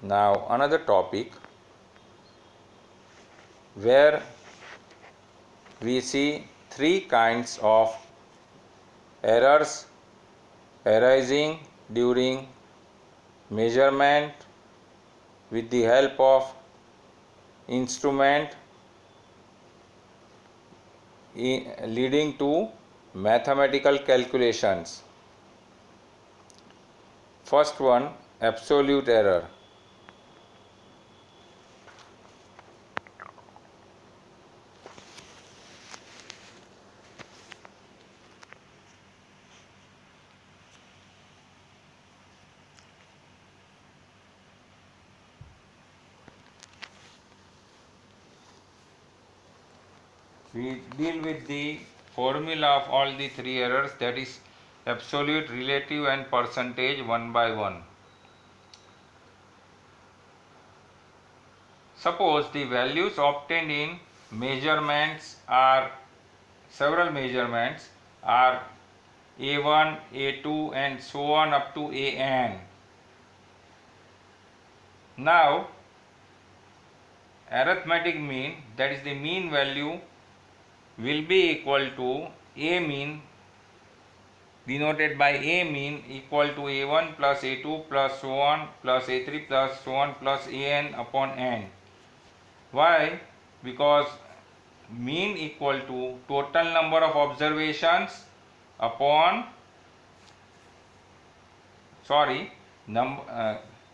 S1: Now another topic where we see three kinds of errors arising during measurement with the help of instrument leading to mathematical calculations. First one, absolute error. We deal with the formula of all the three errors, that is absolute, relative and percentage, one by one. Suppose the values obtained in measurements are, several measurements are A1, A2 and so on up to AN. Now arithmetic mean, that is the mean value, will be equal to A mean, denoted by A mean, equal to A1 plus A2 plus so on plus A3 plus so on plus AN upon N. Why? Because mean equal to total number of observations upon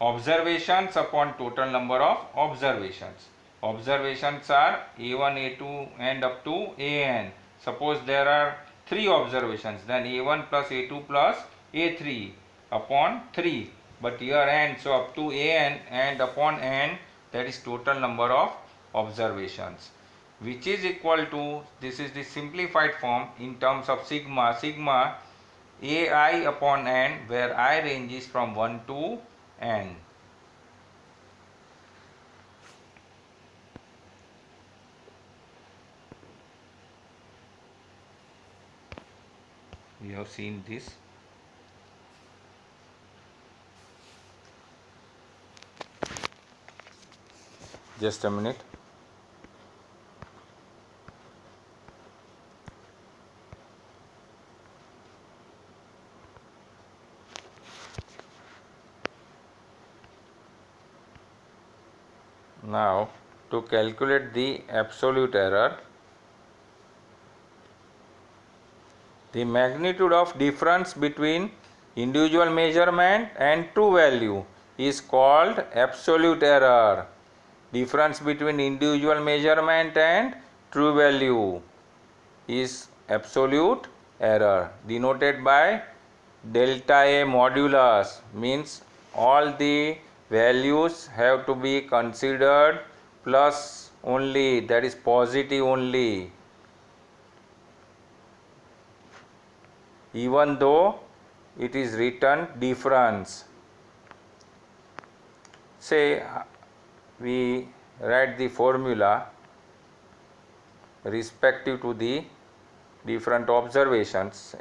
S1: observations upon total number of observations. Observations are A1, A2 and up to AN. Suppose there are 3 observations, then A1 plus A2 plus A3 upon 3. But here N, so up to AN and upon N, that is total number of observations, which is equal to, this is the simplified form in terms of sigma, sigma AI upon N, where I ranges from 1 to N. We have seen this. Just a minute. Now to calculate the absolute error, the magnitude of difference between individual measurement and true value is called absolute error. Difference between individual measurement and true value is absolute error, denoted by delta A modulus, means all the values have to be considered plus only, that is positive only, even though it is written difference. Say we write the formula respective to the different observations.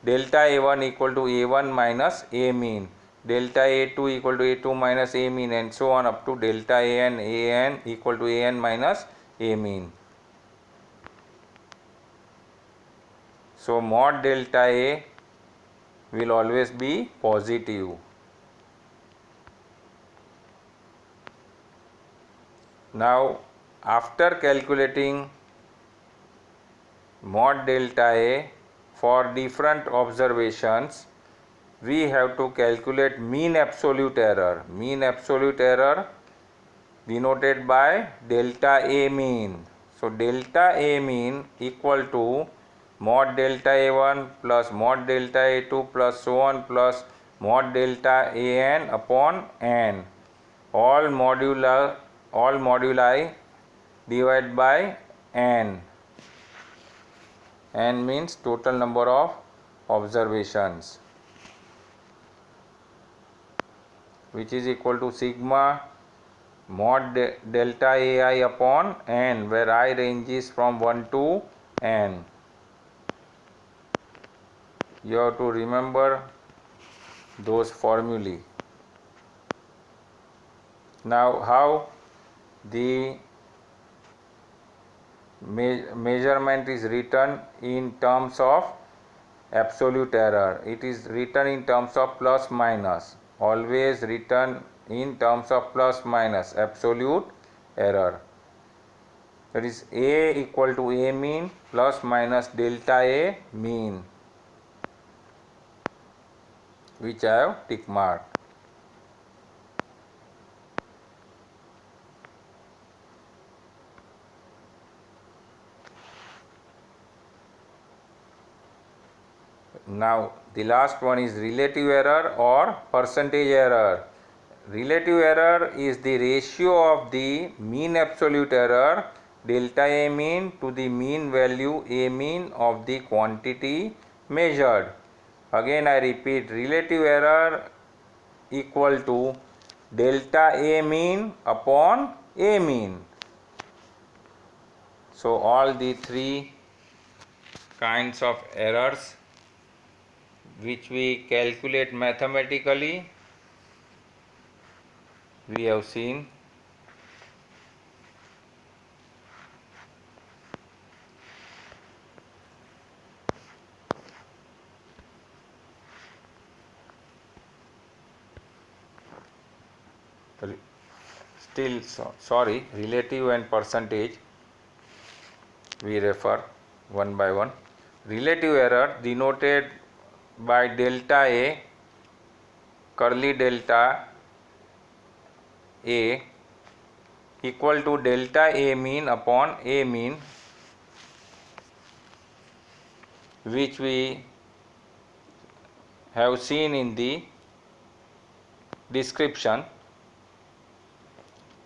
S1: Delta A1 equal to A1 minus A mean, delta A2 equal to A2 minus A mean, and so on up to delta AN equal to AN minus A mean. So mod delta A will always be positive. Now after calculating mod delta A for different observations, we have to calculate mean absolute error. Mean absolute error denoted by delta A mean. So delta A mean equal to mod delta A1 plus mod delta A2 plus so on plus mod delta AN upon n. All moduli divided by n. N means total number of observations, which is equal to sigma mod delta AI upon n, where I ranges from 1 to n. You have to remember those formulae. Now how the measurement is written in terms of absolute error? It is written in terms of plus minus, always written in terms of plus minus absolute error. That is A equal to A mean plus minus delta A mean, which I have tick marked. Now the last one is relative error or percentage error. Relative error is the ratio of the mean absolute error delta A mean to the mean value A mean of the quantity measured. Again I repeat, relative error equal to delta A mean upon A mean. So all the three kinds of errors which we calculate mathematically we have seen. Still sorry, relative and percentage we refer one by one. Relative error denoted by delta A curly delta A equal to delta A mean upon A mean, which we have seen in the description.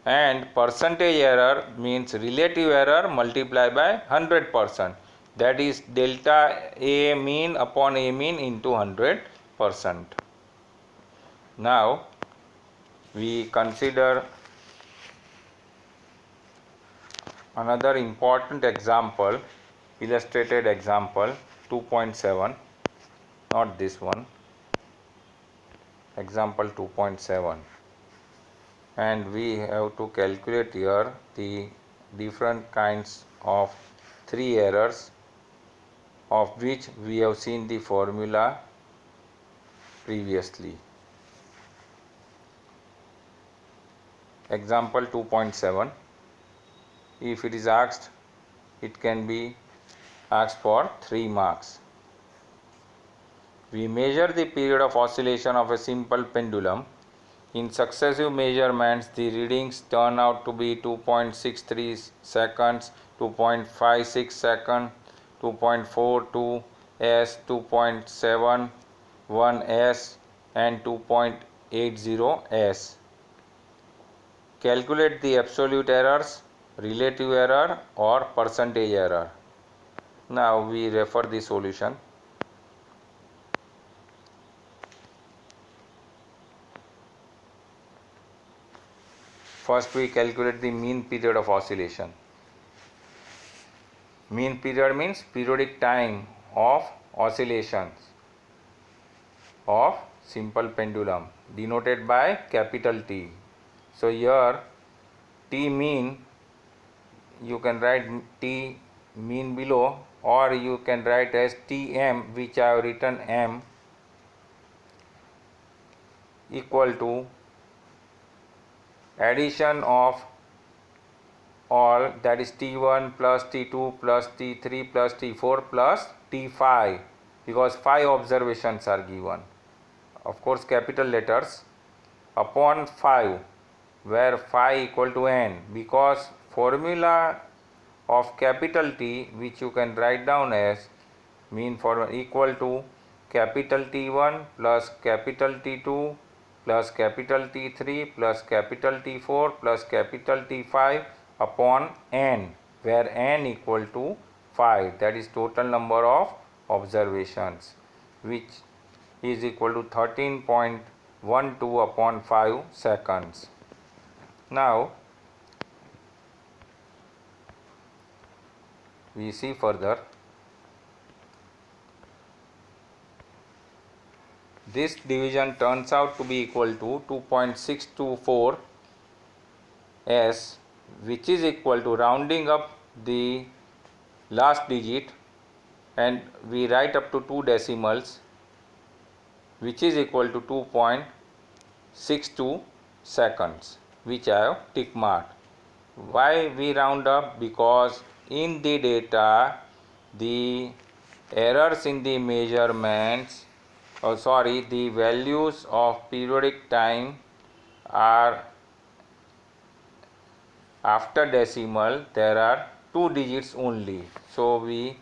S1: And percentage error means relative error multiplied by 100%, that is delta A mean upon A mean into 100%. Now we consider another important example, illustrated example 2.7, not this one, example 2.7. And we have to calculate here the different kinds of three errors, of which we have seen the formula previously. Example 2.7, if it is asked, it can be asked for 3 marks. We measure the period of oscillation of a simple pendulum. In successive measurements, the readings turn out to be 2.63 seconds, 2.56 seconds, 2.42 s, 2.71 s and 2.80 s. Calculate the absolute errors, relative error or percentage error. Now we refer the solution. First we calculate the mean period of oscillation. Mean period means periodic time of oscillations of simple pendulum, denoted by capital T. So here T mean, you can write T mean below, or you can write as Tm, which I have written m, equal to addition of all, that is T1 plus T2 plus T3 plus T4 plus T5, because 5 observations are given, of course capital letters, upon 5, where phi equal to n, because formula of capital T, which you can write down as mean formula, equal to capital T1 plus capital T2 plus capital T3 plus capital T4 plus capital T5 upon n, where n equal to 5, that is total number of observations, which is equal to 13.12 upon 5 seconds. Now we see further. This division turns out to be equal to 2.624 s, which is equal to, rounding up the last digit and we write up to 2 decimals, which is equal to 2.62 seconds, which I have tick marked. Why we round up? Because in the data the errors in the measurements, the values of periodic time are after decimal, there are 2 digits only, so we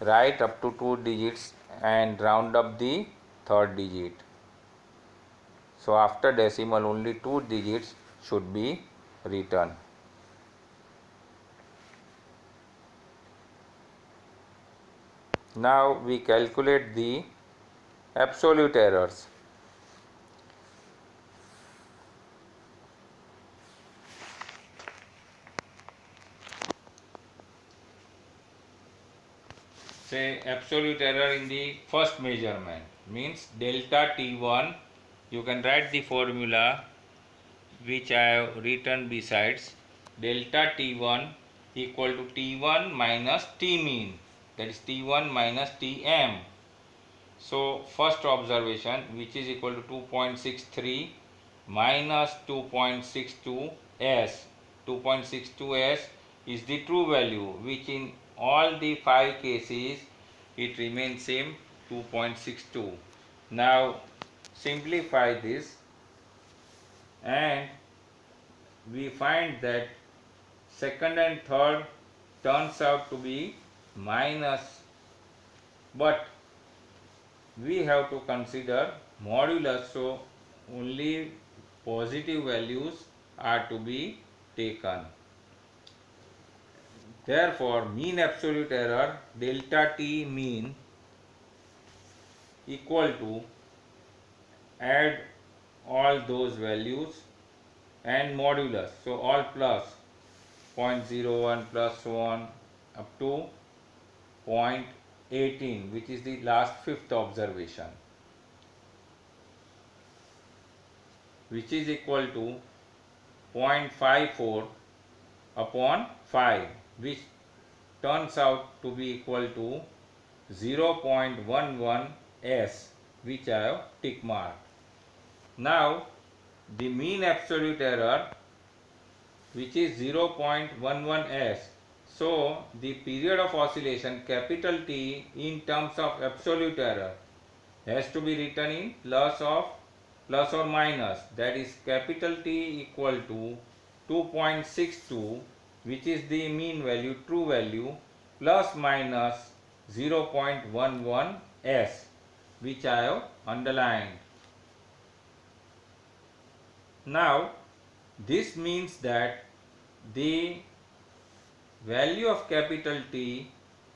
S1: write up to 2 digits and round up the third digit. So after decimal only 2 digits should be written. Now we calculate the absolute errors. Say absolute error in the first measurement means delta T1, you can write the formula which I have written besides. Delta T1 equal to T1 minus T mean, that is T1 minus Tm. So first observation, which is equal to 2.63 minus 2.62 s. 2.62 s is the true value, which in all the 5 cases it remains same, 2.62. Now simplify this and we find that second and third turns out to be minus, but we have to consider modulus, so only positive values are to be taken. Therefore mean absolute error delta T mean equal to, add all those values and modulus, so all plus 0.01 plus 1 up to 0.18, which is the last fifth observation, which is equal to 0.54 upon 5, which turns out to be equal to 0.11 s, which I have tick marked. Now the mean absolute error, which is 0.11 s, so the period of oscillation capital T in terms of absolute error has to be written in plus or minus, that is capital T equal to 2.62, which is the mean value, true value, plus minus 0.11 s, which I have underlined. Now this means that the value of capital T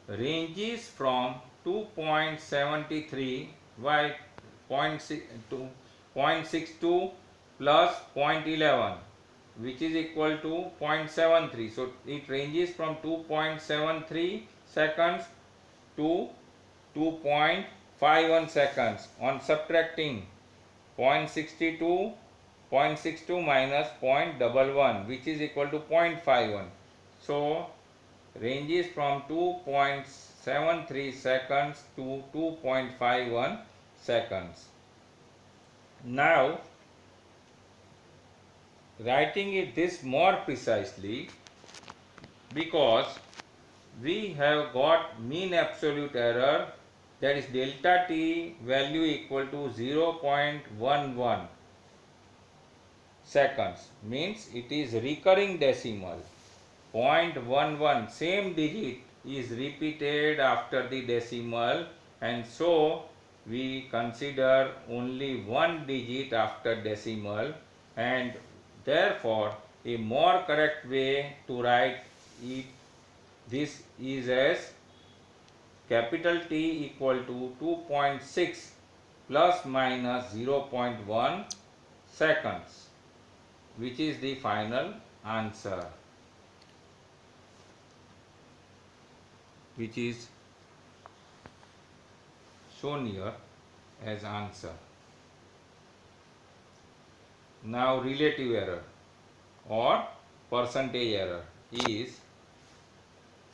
S1: ranges from 2.73 by 0.62 plus 0.11, which is equal to 0.73. So it ranges from 2.73 seconds to 2.51 seconds. On subtracting 0.62 minus 0.11, which is equal to 0.51. So ranges from 2.73 seconds to 2.51 seconds. Now, writing it this more precisely, because we have got mean absolute error, that is delta t value equal to 0.11 seconds, means it is recurring decimal. 0.11 same digit is repeated after the decimal, and so we consider only one digit after decimal, and therefore a more correct way to write it, this is as capital T equal to 2.6 plus minus 0.1 seconds, which is the final answer, which is shown here as answer. Now relative error or percentage error is,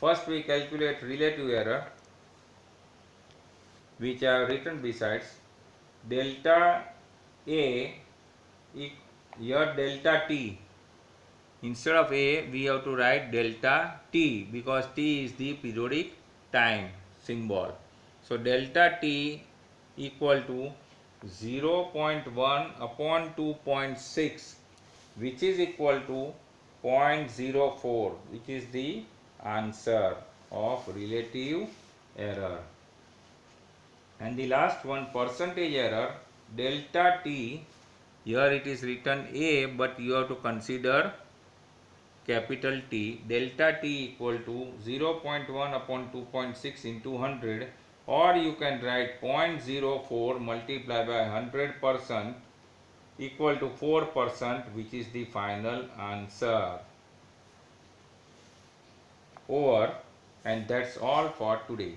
S1: first we calculate relative error, which I have written besides. Delta A, here delta T, instead of A we have to write delta T, because T is the periodic time symbol. So delta T equal to 0.1 upon 2.6, which is equal to 0.04, which is the answer of relative error. And the last one, percentage error, delta T, here it is written A, but you have to consider capital T. Delta T equal to 0.1 upon 2.6 into 100, or you can write 0.04 multiplied by 100% equal to 4%, which is the final answer. Over, and that's all for today.